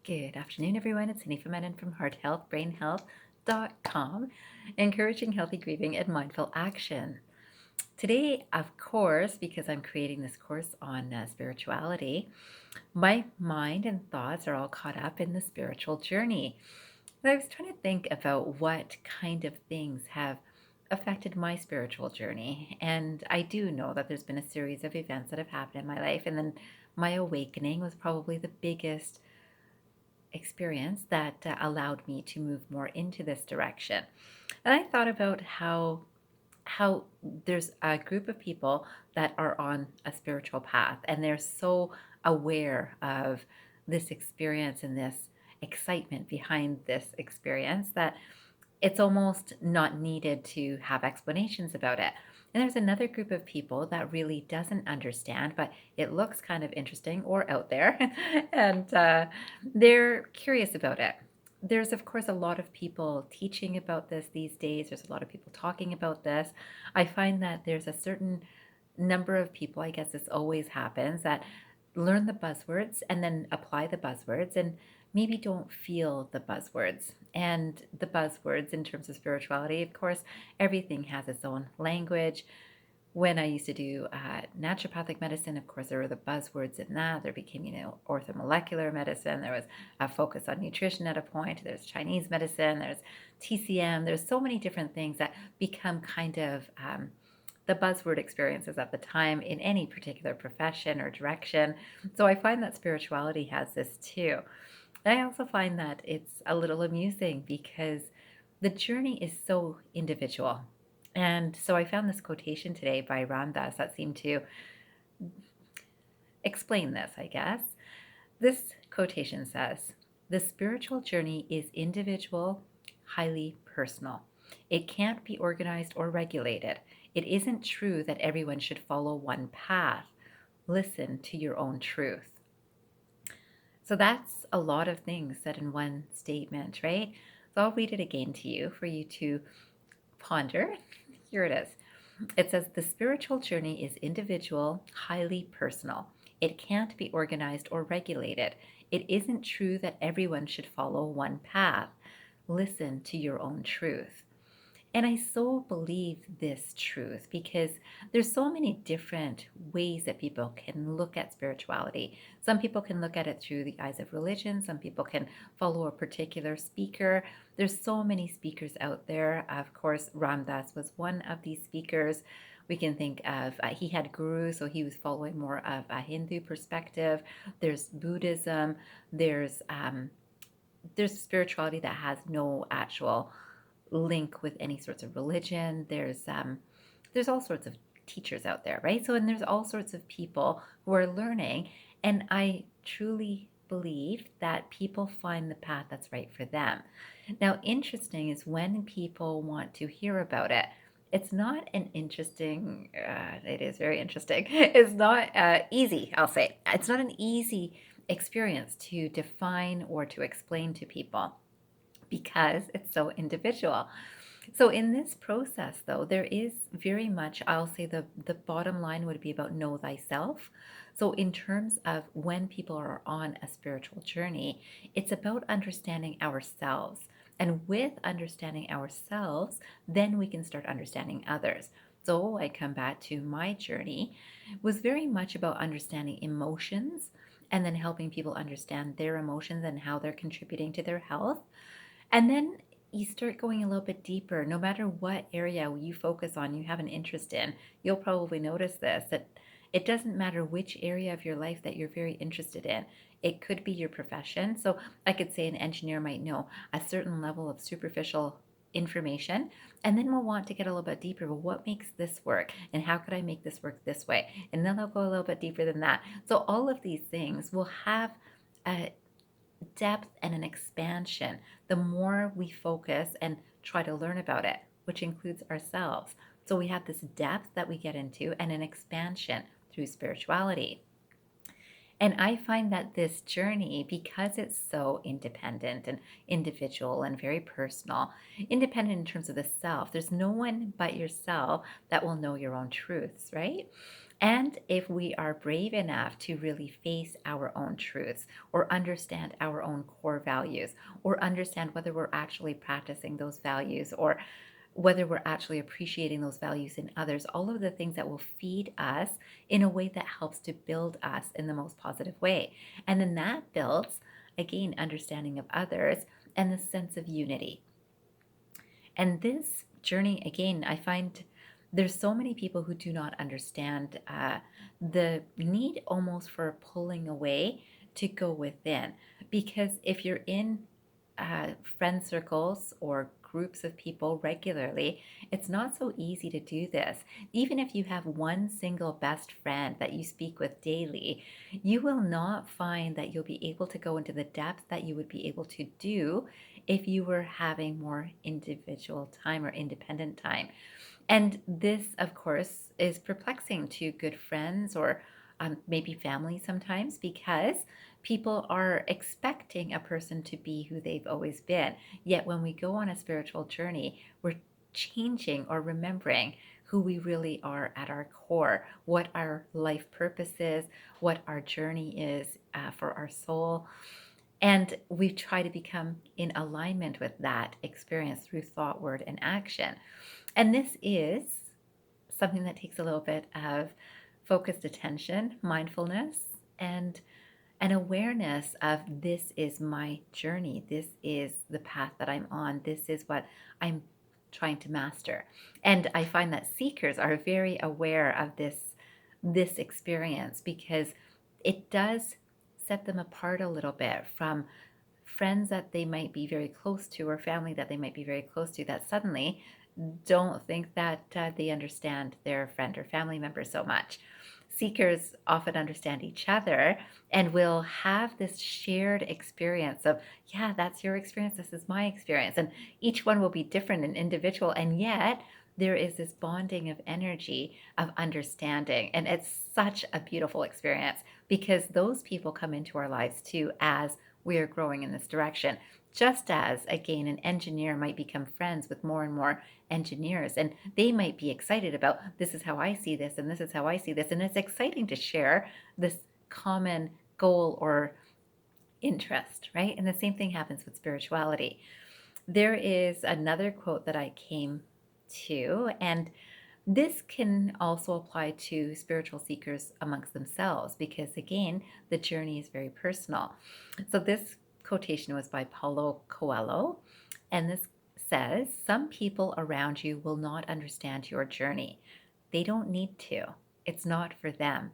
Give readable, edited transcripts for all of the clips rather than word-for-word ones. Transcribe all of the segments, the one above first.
Good afternoon, everyone. It's Hanifa Menon from hearthealthbrainhealth.com, encouraging healthy grieving and mindful action. Today, of course, because I'm creating this course on spirituality, my mind and thoughts are all caught up in the spiritual journey. And I was trying to think about what kind of things have affected my spiritual journey. And I do know that there's been a series of events that have happened in my life. And then my awakening was probably the biggest experience that allowed me to move more into this direction. And I thought about how there's a group of people that are on a spiritual path and they're so aware of this experience and this excitement behind this experience that it's almost not needed to have explanations about it. And there's another group of people that really doesn't understand, but it looks kind of interesting or out there, and they're curious about it. There's, of course, a lot of people teaching about this these days. There's a lot of people talking about this. I find that there's a certain number of people, I guess this always happens, that learn the buzzwords and then apply the buzzwords and maybe don't feel the buzzwords. And the buzzwords in terms of spirituality, of course, everything has its own language. When I used to do naturopathic medicine, of course, there were the buzzwords in that. There became, orthomolecular medicine. There was a focus on nutrition at a point. There's Chinese medicine. There's TCM. There's so many different things that become kind of the buzzword experiences at the time in any particular profession or direction. So I find that spirituality has this too. I also find that it's a little amusing because the journey is so individual. And so I found this quotation today by Ram Dass that seemed to explain this, I guess. This quotation says, "The spiritual journey is individual, highly personal. It can't be organized or regulated. It isn't true that everyone should follow one path. Listen to your own truth." So that's a lot of things said in one statement, right? So I'll read it again to you for you to ponder. Here it is. It says, "The spiritual journey is individual, highly personal. It can't be organized or regulated. It isn't true that everyone should follow one path. Listen to your own truth." And I so believe this truth because there's so many different ways that people can look at spirituality. Some people can look at it through the eyes of religion. Some people can follow a particular speaker. There's so many speakers out there. Of course, Ram Dass was one of these speakers. We can think of, he had gurus, so he was following more of a Hindu perspective. There's Buddhism. There's spirituality that has no actual link with any sorts of religion. There's all sorts of teachers out there, right? So, and there's all sorts of people who are learning, and I truly believe that people find the path that's right for them. Now, interesting is when people want to hear about it. It's not an interesting, it is very interesting. It's not easy, I'll say. It's not an easy experience to define or to explain to people because it's so individual. So in this process, though, there is very much, I'll say the bottom line would be about know thyself. So in terms of when people are on a spiritual journey, it's about understanding ourselves. And with understanding ourselves, then we can start understanding others. So I come back to my journey was very much about understanding emotions and then helping people understand their emotions and how they're contributing to their health. And then you start going a little bit deeper. No matter what area you focus on, you have an interest in, you'll probably notice this that it doesn't matter which area of your life that you're very interested in. It could be your profession. So I could say an engineer might know a certain level of superficial information and then we'll want to get a little bit deeper. Well, what makes this work and how could I make this work this way? And then they'll go a little bit deeper than that. So all of these things will have a depth and an expansion the more we focus and try to learn about it, which includes ourselves. So we have this depth that we get into and an expansion through spirituality. And I find that this journey, because it's so independent and individual and very personal, independent in terms of the self, there's no one but yourself that will know your own truths, right? And if we are brave enough to really face our own truths or understand our own core values or understand whether we're actually practicing those values or whether we're actually appreciating those values in others, all of the things that will feed us in a way that helps to build us in the most positive way. And then that builds, again, understanding of others and the sense of unity. And this journey, again, I find there's so many people who do not understand the need almost for pulling away to go within. Because if you're in friend circles or groups of people regularly, it's not so easy to do this. Even if you have one single best friend that you speak with daily, you will not find that you'll be able to go into the depth that you would be able to do if you were having more individual time or independent time. And this, of course, is perplexing to good friends or maybe family sometimes because people are expecting a person to be who they've always been. Yet when we go on a spiritual journey, we're changing or remembering who we really are at our core, what our life purpose is, what our journey is for our soul. And we try to become in alignment with that experience through thought, word, and action. And this is something that takes a little bit of focused attention, mindfulness, and an awareness of this is my journey. This is the path that I'm on. This is what I'm trying to master. And I find that seekers are very aware of this experience because it does set them apart a little bit from friends that they might be very close to or family that they might be very close to that suddenly don't think that they understand their friend or family member so much. Seekers often understand each other and will have this shared experience of, yeah, that's your experience, this is my experience. And each one will be different and individual. And yet, there is this bonding of energy, of understanding. And it's such a beautiful experience because those people come into our lives too as we are growing in this direction. Just as, again, an engineer might become friends with more and more engineers, and they might be excited about this is how I see this, and this is how I see this. And it's exciting to share this common goal or interest, right? And the same thing happens with spirituality. There is another quote that I came to, and this can also apply to spiritual seekers amongst themselves because, again, the journey is very personal. So, this quotation was by Paulo Coelho, and this says, some people around you will not understand your journey. They don't need to, it's not for them.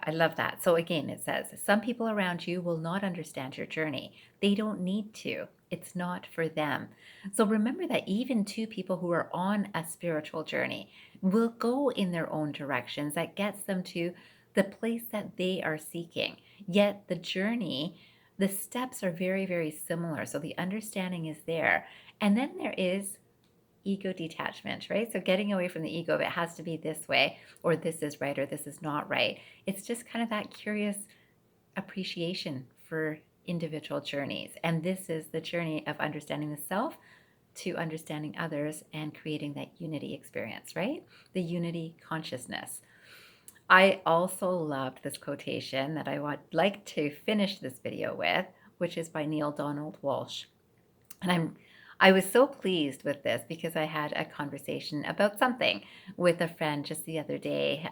I love that. So again, it says, some people around you will not understand your journey. They don't need to. It's not for them. So remember that even two people who are on a spiritual journey will go in their own directions that gets them to the place that they are seeking. Yet the journey, the steps are very, very similar. So the understanding is there. And then there is ego detachment, right? So getting away from the ego of it has to be this way, or this is right, or this is not right. It's just kind of that curious appreciation for individual journeys. And this is the journey of understanding the self to understanding others and creating that unity experience, right? The unity consciousness. I also loved this quotation that I would like to finish this video with, which is by Neale Donald Walsch. And I was so pleased with this because I had a conversation about something with a friend just the other day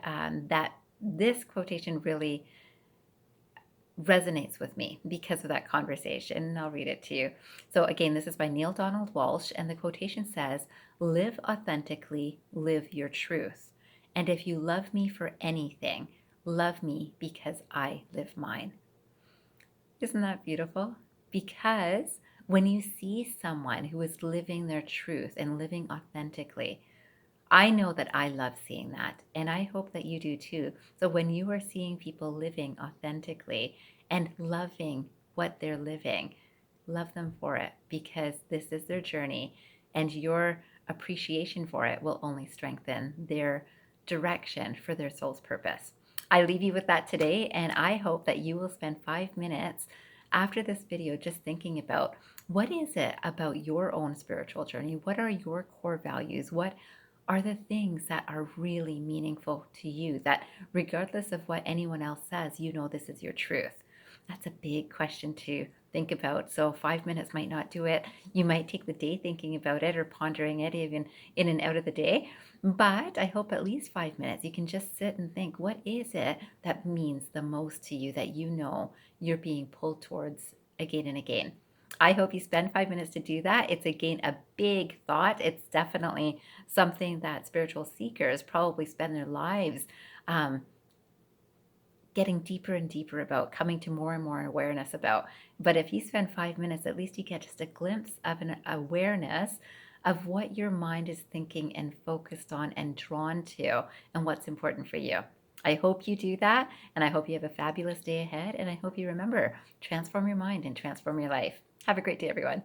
that this quotation really resonates with me because of that conversation. And I'll read it to you. So again, this is by Neale Donald Walsch, and the quotation says, live authentically, live your truth. And if you love me for anything, love me because I live mine. Isn't that beautiful? Because when you see someone who is living their truth and living authentically, I know that I love seeing that, and I hope that you do too. So when you are seeing people living authentically and loving what they're living, love them for it because this is their journey, and your appreciation for it will only strengthen their direction for their soul's purpose. I leave you with that today, and I hope that you will spend 5 minutes after this video just thinking about what is it about your own spiritual journey? What are your core values? What are the things that are really meaningful to you, that regardless of what anyone else says, you know this is your truth? That's a big question to think about. So 5 minutes might not do it. You might take the day thinking about it or pondering it even in and out of the day. But I hope at least 5 minutes you can just sit and think, what is it that means the most to you, that you know you're being pulled towards again and again? I hope you spend 5 minutes to do that. It's again a big thought. It's definitely something that spiritual seekers probably spend their lives um, getting deeper and deeper about, coming to more and more awareness about. But if you spend 5 minutes, at least you get just a glimpse of an awareness of what your mind is thinking and focused on and drawn to, and what's important for you. I hope you do that, and I hope you have a fabulous day ahead, and I hope you remember, transform your mind and transform your life. Have a great day, everyone.